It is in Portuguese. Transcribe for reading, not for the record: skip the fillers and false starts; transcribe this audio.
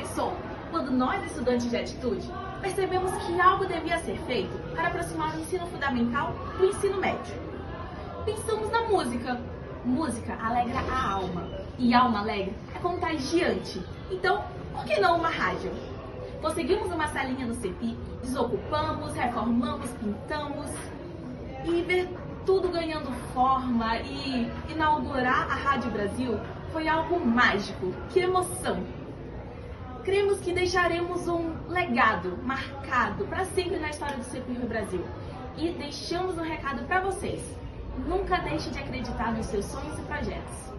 começou quando nós, estudantes de atitude, percebemos que algo devia ser feito para aproximar o ensino fundamental do ensino médio. Pensamos na música. Música alegra a alma, e alma alegre é contagiante. Então, por que não uma rádio? Conseguimos uma salinha no CEPI, desocupamos, reformamos, pintamos, e ver tudo ganhando forma e inaugurar a Rádio Brasil foi algo mágico. Que emoção! Cremos que deixaremos um legado marcado para sempre na história do CEPI Rio Brasil. E deixamos um recado para vocês. Nunca deixe de acreditar nos seus sonhos e projetos.